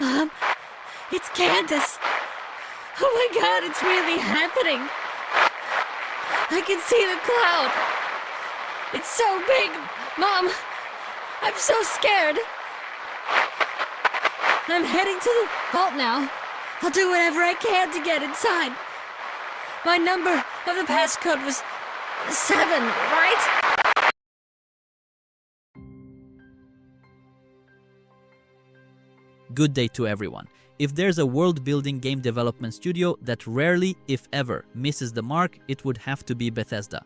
Mom, it's Candace. Oh my God, it's really happening. I can see the cloud. It's so big. Mom, I'm so scared. I'm heading to the vault now. I'll do whatever I can to get inside. My number of the passcode was 7, right? Good day to everyone. If there's a world-building game development studio that rarely, if ever, misses the mark, it would have to be Bethesda.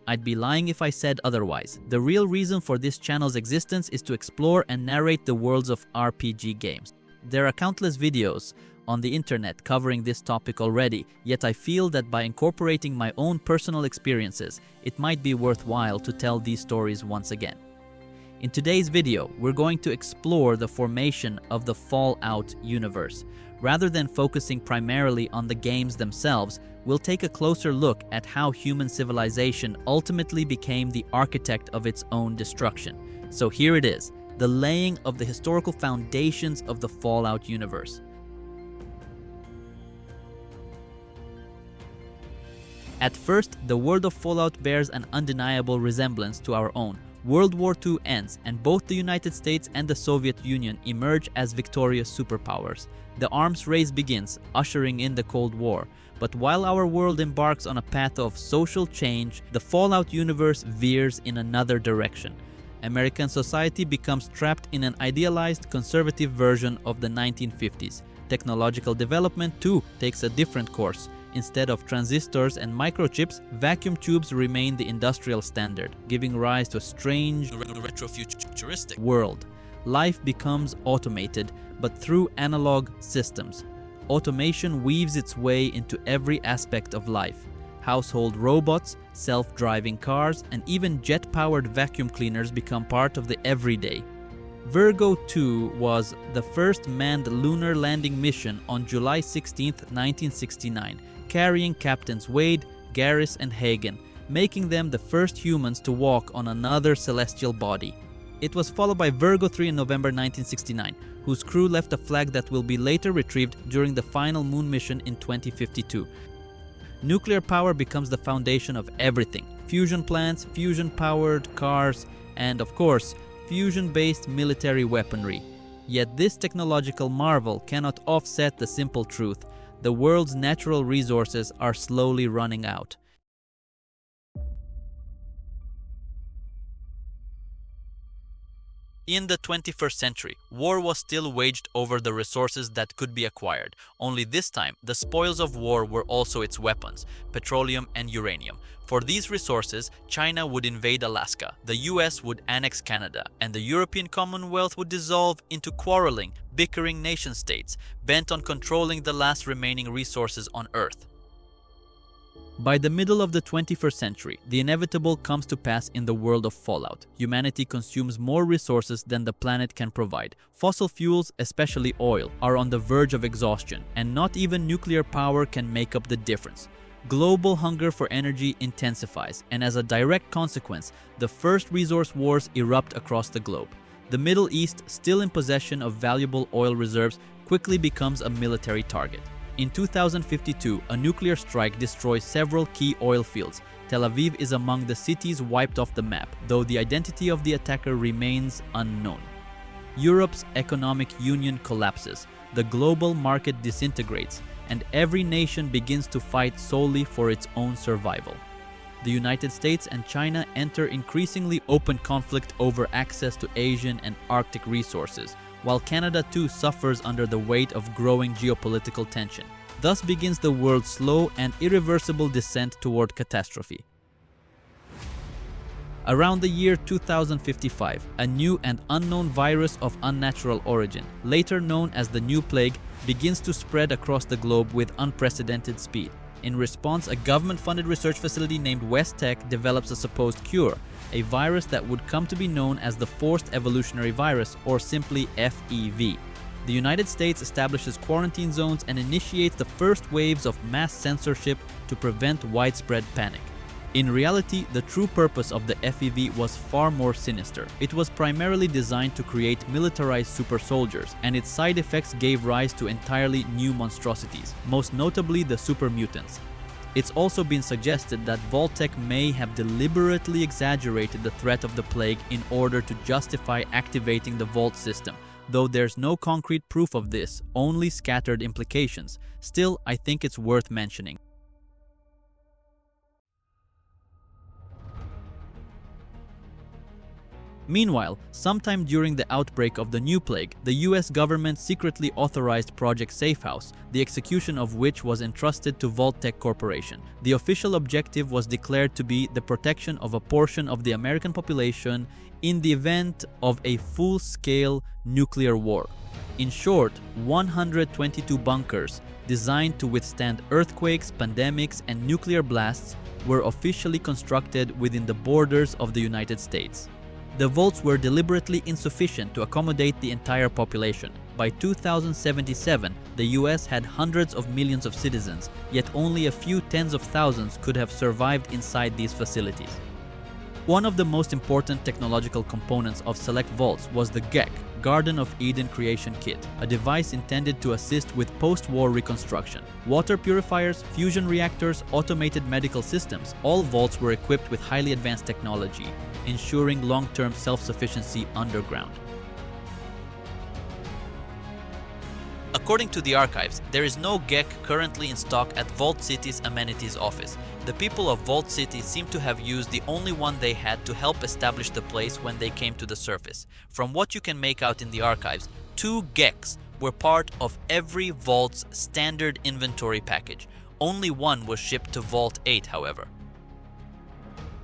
I'd be lying if I said otherwise. The real reason for this channel's existence is to explore and narrate the worlds of RPG games. There are countless videos on the internet covering this topic already, yet I feel that by incorporating my own personal experiences, it might be worthwhile to tell these stories once again. In today's video, we're going to explore the formation of the Fallout universe. Rather than focusing primarily on the games themselves, we'll take a closer look at how human civilization ultimately became the architect of its own destruction. So here it is, the laying of the historical foundations of the Fallout universe. At first, the world of Fallout bears an undeniable resemblance to our own. World War II ends, and both the United States and the Soviet Union emerge as victorious superpowers. The arms race begins, ushering in the Cold War. But while our world embarks on a path of social change, the Fallout universe veers in another direction. American society becomes trapped in an idealized, conservative version of the 1950s. Technological development, too, takes a different course. Instead of transistors and microchips, vacuum tubes remain the industrial standard, giving rise to a strange, retrofuturistic world. Life becomes automated, but through analog systems. Automation weaves its way into every aspect of life. Household robots, self-driving cars, and even jet-powered vacuum cleaners become part of the everyday. Virgo 2 was the first manned lunar landing mission on July 16, 1969, carrying Captains Wade, Garris, and Hagen, making them the first humans to walk on another celestial body. It was followed by Virgo 3 in November 1969, whose crew left a flag that will be later retrieved during the final moon mission in 2052. Nuclear power becomes the foundation of everything. Fusion plants, fusion-powered cars, and of course, fusion-based military weaponry. Yet this technological marvel cannot offset the simple truth: the world's natural resources are slowly running out. In the 21st century, war was still waged over the resources that could be acquired. Only this time, the spoils of war were also its weapons, petroleum and uranium. For these resources, China would invade Alaska, the US would annex Canada, and the European Commonwealth would dissolve into quarreling, bickering nation-states, bent on controlling the last remaining resources on Earth. By the middle of the 21st century, the inevitable comes to pass in the world of Fallout. Humanity consumes more resources than the planet can provide. Fossil fuels, especially oil, are on the verge of exhaustion, and not even nuclear power can make up the difference. Global hunger for energy intensifies, and as a direct consequence, the first resource wars erupt across the globe. The Middle East, still in possession of valuable oil reserves, quickly becomes a military target. In 2052, a nuclear strike destroys several key oil fields. Tel Aviv is among the cities wiped off the map, though the identity of the attacker remains unknown. Europe's economic union collapses, the global market disintegrates, and every nation begins to fight solely for its own survival. The United States and China enter increasingly open conflict over access to Asian and Arctic resources, while Canada too suffers under the weight of growing geopolitical tension. Thus begins the world's slow and irreversible descent toward catastrophe. Around the year 2055, a new and unknown virus of unnatural origin, later known as the New Plague, begins to spread across the globe with unprecedented speed. In response, a government-funded research facility named West Tech develops a supposed cure, a virus that would come to be known as the Forced Evolutionary Virus, or simply FEV. The United States establishes quarantine zones and initiates the first waves of mass censorship to prevent widespread panic. In reality, the true purpose of the FEV was far more sinister. It was primarily designed to create militarized super soldiers, and its side effects gave rise to entirely new monstrosities, most notably the super mutants. It's also been suggested that Vault-Tec may have deliberately exaggerated the threat of the plague in order to justify activating the Vault system, though there's no concrete proof of this, only scattered implications. Still, I think it's worth mentioning. Meanwhile, sometime during the outbreak of the new plague, the US government secretly authorized Project Safehouse, the execution of which was entrusted to Vault-Tec Corporation. The official objective was declared to be the protection of a portion of the American population in the event of a full-scale nuclear war. In short, 122 bunkers designed to withstand earthquakes, pandemics, and nuclear blasts were officially constructed within the borders of the United States. The vaults were deliberately insufficient to accommodate the entire population. By 2077, the US had hundreds of millions of citizens, yet only a few tens of thousands could have survived inside these facilities. One of the most important technological components of select vaults was the GEC, Garden of Eden Creation Kit, a device intended to assist with post-war reconstruction. Water purifiers, fusion reactors, automated medical systems, all vaults were equipped with highly advanced technology, ensuring long-term self-sufficiency underground. According to the archives, there is no GEC currently in stock at Vault City's amenities office. The people of Vault City seem to have used the only one they had to help establish the place when they came to the surface. From what you can make out in the archives, 2 GECs were part of every Vault's standard inventory package. Only one was shipped to Vault 8, however.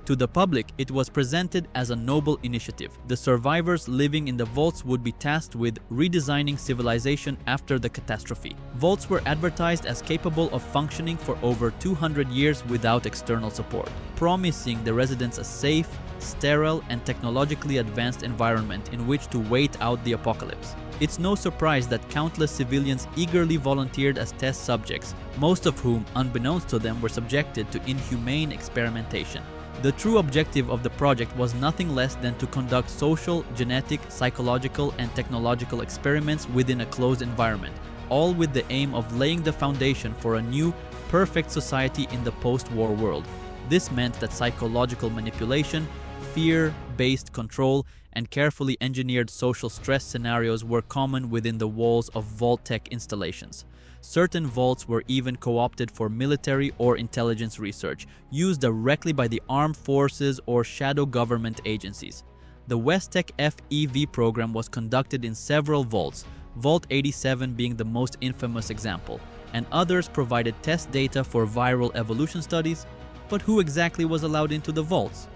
To the public, it was presented as a noble initiative. The survivors living in the vaults would be tasked with redesigning civilization after the catastrophe. Vaults were advertised as capable of functioning for over 200 years without external support, promising the residents a safe, sterile, and technologically advanced environment in which to wait out the apocalypse. It's no surprise that countless civilians eagerly volunteered as test subjects, most of whom, unbeknownst to them, were subjected to inhumane experimentation. The true objective of the project was nothing less than to conduct social, genetic, psychological, and technological experiments within a closed environment, all with the aim of laying the foundation for a new, perfect society in the post-war world. This meant that psychological manipulation, fear-based control, and carefully engineered social stress scenarios were common within the walls of Vault-Tec installations. Certain vaults were even co-opted for military or intelligence research, used directly by the armed forces or shadow government agencies. The WestTech FEV program was conducted in several vaults, Vault 87 being the most infamous example, and others provided test data for viral evolution studies. But who exactly was allowed into the vaults?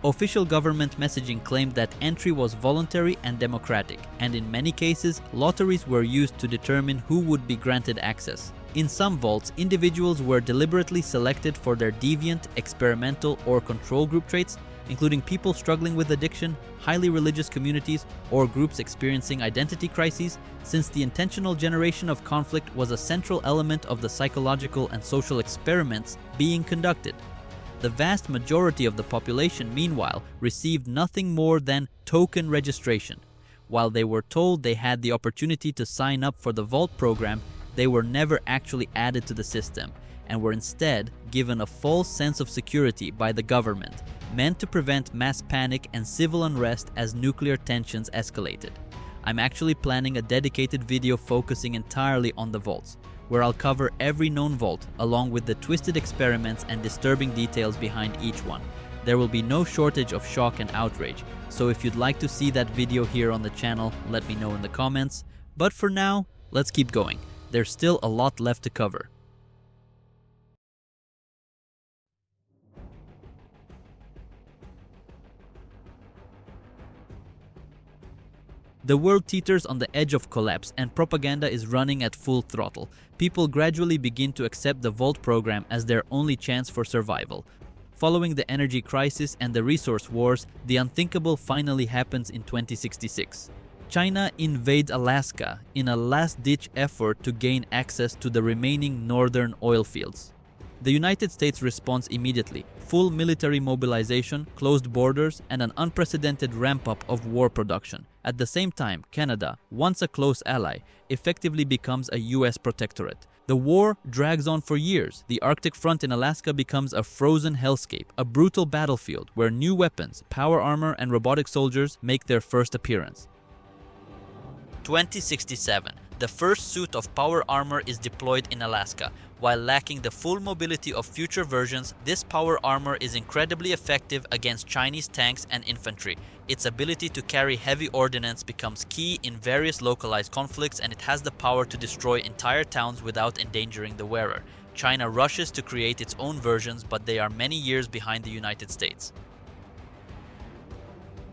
Official government messaging claimed that entry was voluntary and democratic, and in many cases, lotteries were used to determine who would be granted access. In some vaults, individuals were deliberately selected for their deviant, experimental, or control group traits, including people struggling with addiction, highly religious communities, or groups experiencing identity crises, since the intentional generation of conflict was a central element of the psychological and social experiments being conducted. The vast majority of the population, meanwhile, received nothing more than token registration. While they were told they had the opportunity to sign up for the Vault program, they were never actually added to the system, and were instead given a false sense of security by the government, meant to prevent mass panic and civil unrest as nuclear tensions escalated. I'm actually planning a dedicated video focusing entirely on the vaults, where I'll cover every known vault, along with the twisted experiments and disturbing details behind each one. There will be no shortage of shock and outrage, so if you'd like to see that video here on the channel, let me know in the comments. But for now, let's keep going. There's still a lot left to cover. The world teeters on the edge of collapse, and propaganda is running at full throttle. People gradually begin to accept the Vault program as their only chance for survival. Following the energy crisis and the resource wars, the unthinkable finally happens in 2066. China invades Alaska in a last-ditch effort to gain access to the remaining northern oil fields. The United States responds immediately: full military mobilization, closed borders, and an unprecedented ramp-up of war production. At the same time, Canada, once a close ally, effectively becomes a US protectorate. The war drags on for years. The Arctic front in Alaska becomes a frozen hellscape, a brutal battlefield where new weapons, power armor, and robotic soldiers make their first appearance. 2067. The first suit of power armor is deployed in Alaska. While lacking the full mobility of future versions, this power armor is incredibly effective against Chinese tanks and infantry. Its ability to carry heavy ordnance becomes key in various localized conflicts, and it has the power to destroy entire towns without endangering the wearer. China rushes to create its own versions, but they are many years behind the United States.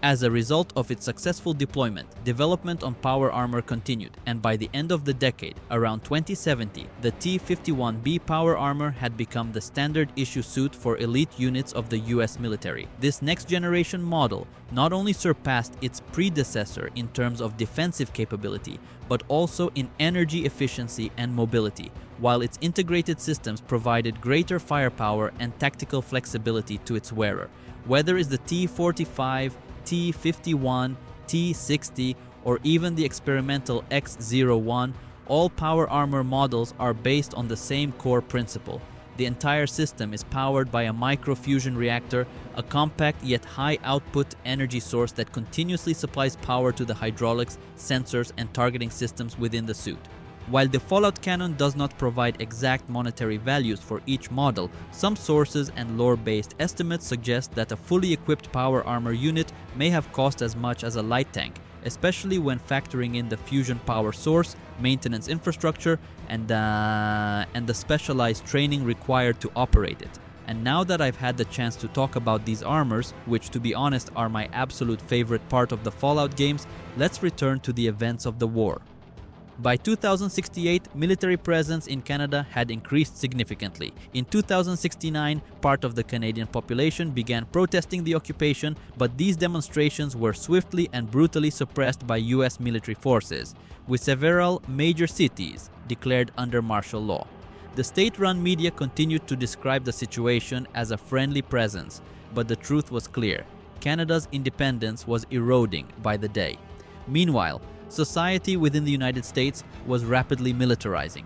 As a result of its successful deployment, development on power armor continued, and by the end of the decade, around 2070, the T-51B power armor had become the standard issue suit for elite units of the US military. This next-generation model not only surpassed its predecessor in terms of defensive capability, but also in energy efficiency and mobility, while its integrated systems provided greater firepower and tactical flexibility to its wearer. Whether it's the T-45, T-51, T-60, or even the experimental X-01, all power armor models are based on the same core principle. The entire system is powered by a microfusion reactor, a compact yet high-output energy source that continuously supplies power to the hydraulics, sensors, and targeting systems within the suit. While the Fallout canon does not provide exact monetary values for each model, some sources and lore-based estimates suggest that a fully equipped power armor unit may have cost as much as a light tank, especially when factoring in the fusion power source, maintenance infrastructure, and the specialized training required to operate it. And now that I've had the chance to talk about these armors, which to be honest are my absolute favorite part of the Fallout games, let's return to the events of the war. By 2068, military presence in Canada had increased significantly. In 2069, part of the Canadian population began protesting the occupation, but these demonstrations were swiftly and brutally suppressed by US military forces, with several major cities declared under martial law. The state-run media continued to describe the situation as a friendly presence, but the truth was clear: Canada's independence was eroding by the day. Meanwhile, society within the United States was rapidly militarizing.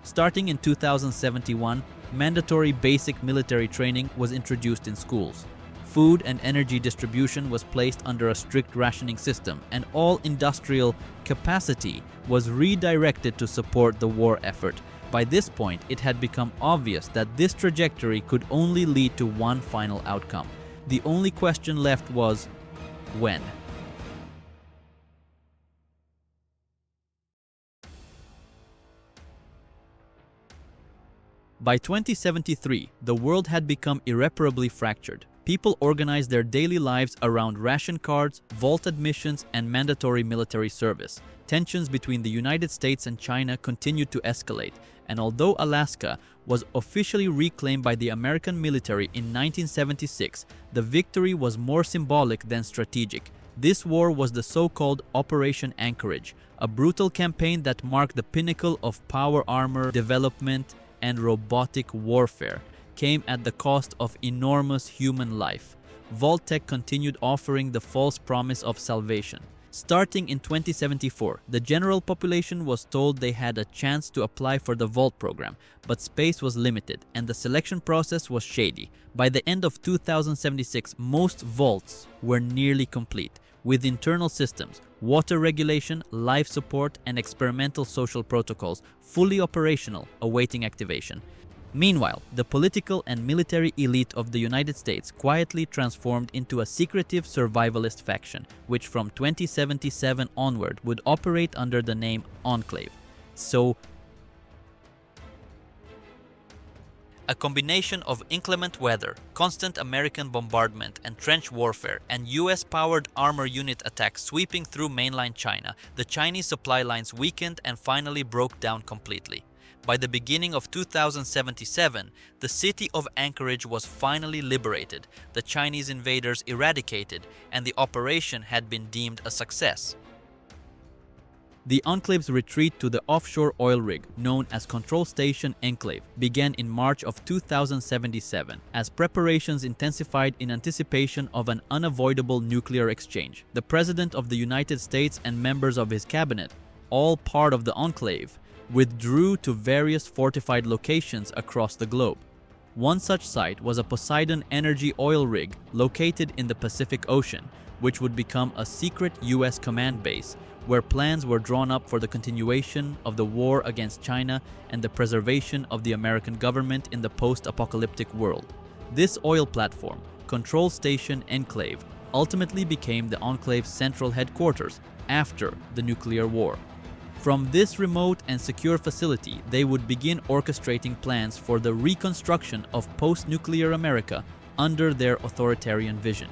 Starting in 2071, mandatory basic military training was introduced in schools. Food and energy distribution was placed under a strict rationing system, and all industrial capacity was redirected to support the war effort. By this point, it had become obvious that this trajectory could only lead to one final outcome. The only question left was, when? By 2073, the world had become irreparably fractured. People organized their daily lives around ration cards, vault admissions, and mandatory military service. Tensions between the United States and China continued to escalate, and although Alaska was officially reclaimed by the American military in 1976, the victory was more symbolic than strategic. This war was the so-called Operation Anchorage, a brutal campaign that marked the pinnacle of power armor development and robotic warfare, came at the cost of enormous human life. Vault-Tec continued offering the false promise of salvation. Starting in 2074, the general population was told they had a chance to apply for the Vault program, but space was limited and the selection process was shady. By the end of 2076, most vaults were nearly complete, with internal systems, water regulation, life support, and experimental social protocols fully operational, awaiting activation. Meanwhile, the political and military elite of the United States quietly transformed into a secretive survivalist faction, which from 2077 onward would operate under the name Enclave. A combination of inclement weather, constant American bombardment and trench warfare, and US-powered armor unit attacks sweeping through mainland China, the Chinese supply lines weakened and finally broke down completely. By the beginning of 2077, the city of Anchorage was finally liberated, the Chinese invaders eradicated, and the operation had been deemed a success. The Enclave's retreat to the offshore oil rig, known as Control Station Enclave, began in March of 2077 as preparations intensified in anticipation of an unavoidable nuclear exchange. The President of the United States and members of his cabinet, all part of the Enclave, withdrew to various fortified locations across the globe. One such site was a Poseidon Energy oil rig located in the Pacific Ocean, which would become a secret US command base where plans were drawn up for the continuation of the war against China and the preservation of the American government in the post-apocalyptic world. This oil platform, Control Station Enclave, ultimately became the Enclave's central headquarters after the nuclear war. From this remote and secure facility, they would begin orchestrating plans for the reconstruction of post-nuclear America under their authoritarian vision.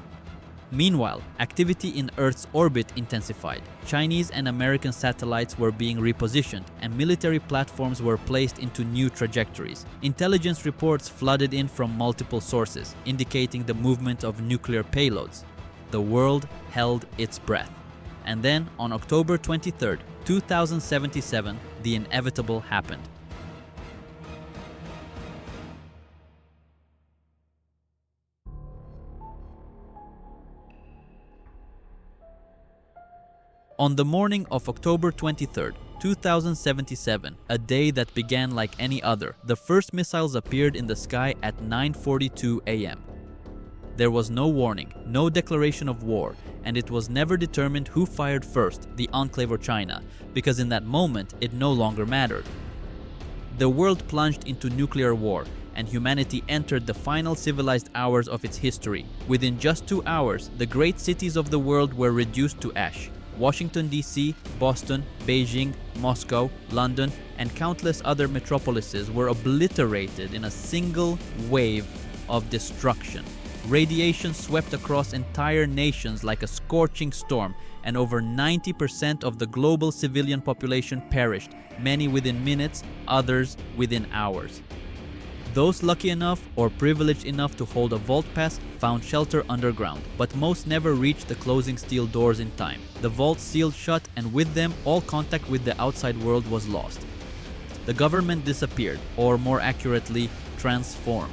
Meanwhile, activity in Earth's orbit intensified. Chinese and American satellites were being repositioned, and military platforms were placed into new trajectories. Intelligence reports flooded in from multiple sources, indicating the movement of nuclear payloads. The world held its breath. And then, on October 23, 2077, the inevitable happened. On the morning of October 23, 2077, a day that began like any other, the first missiles appeared in the sky at 9:42 a.m. There was no warning, no declaration of war, and it was never determined who fired first, the Enclave or China, because in that moment it no longer mattered. The world plunged into nuclear war, and humanity entered the final civilized hours of its history. Within just 2 hours, the great cities of the world were reduced to ash. Washington, D.C., Boston, Beijing, Moscow, London, and countless other metropolises were obliterated in a single wave of destruction. Radiation swept across entire nations like a scorching storm, and over 90% of the global civilian population perished, many within minutes, others within hours. Those lucky enough or privileged enough to hold a vault pass found shelter underground, but most never reached the closing steel doors in time. The vaults sealed shut, and with them, all contact with the outside world was lost. The government disappeared, or more accurately, transformed.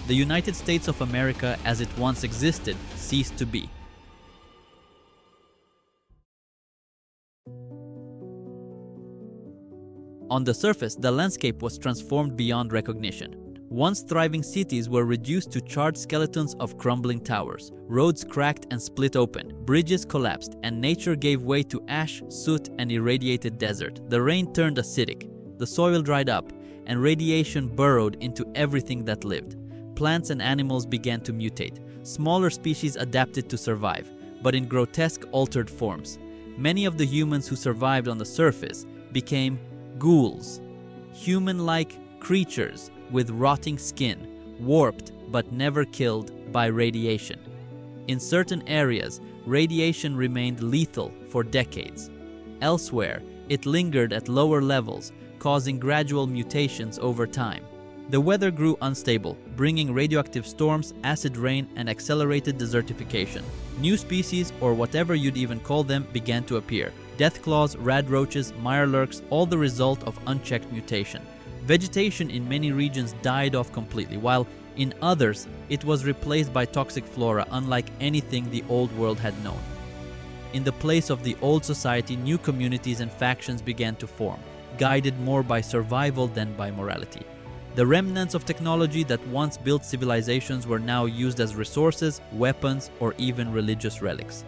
The United States of America, as it once existed, ceased to be. On the surface, the landscape was transformed beyond recognition. Once thriving cities were reduced to charred skeletons of crumbling towers. Roads cracked and split open, bridges collapsed, and nature gave way to ash, soot, and irradiated desert. The rain turned acidic, the soil dried up, and radiation burrowed into everything that lived. Plants and animals began to mutate. Smaller species adapted to survive, but in grotesque, altered forms. Many of the humans who survived on the surface became ghouls, human-like creatures with rotting skin, warped but never killed by radiation. In certain areas, radiation remained lethal for decades. Elsewhere, it lingered at lower levels, causing gradual mutations over time. The weather grew unstable, bringing radioactive storms, acid rain, and accelerated desertification. New species, or whatever you'd even call them, began to appear. Deathclaws, radroaches, mirelurks, all the result of unchecked mutation. Vegetation in many regions died off completely, while in others, it was replaced by toxic flora unlike anything the old world had known. In the place of the old society, new communities and factions began to form, guided more by survival than by morality. The remnants of technology that once built civilizations were now used as resources, weapons, or even religious relics.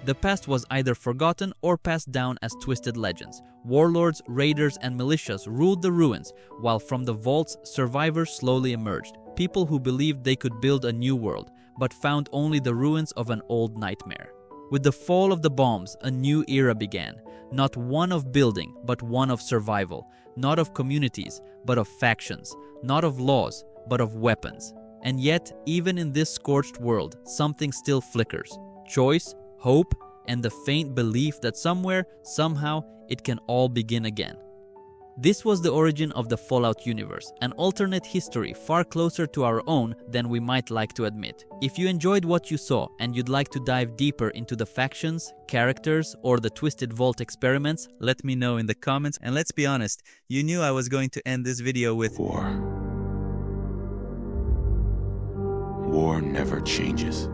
The past was either forgotten or passed down as twisted legends. Warlords, raiders, and militias ruled the ruins, while from the vaults, survivors slowly emerged. People who believed they could build a new world, but found only the ruins of an old nightmare. With the fall of the bombs, a new era began. Not one of building, but one of survival. Not of communities, but of factions. Not of laws, but of weapons. And yet, even in this scorched world, something still flickers. Choice, hope, and the faint belief that somewhere, somehow, it can all begin again. This was the origin of the Fallout universe, an alternate history far closer to our own than we might like to admit. If you enjoyed what you saw and you'd like to dive deeper into the factions, characters, or the Twisted Vault experiments, let me know in the comments. And let's be honest, you knew I was going to end this video with War. War never changes.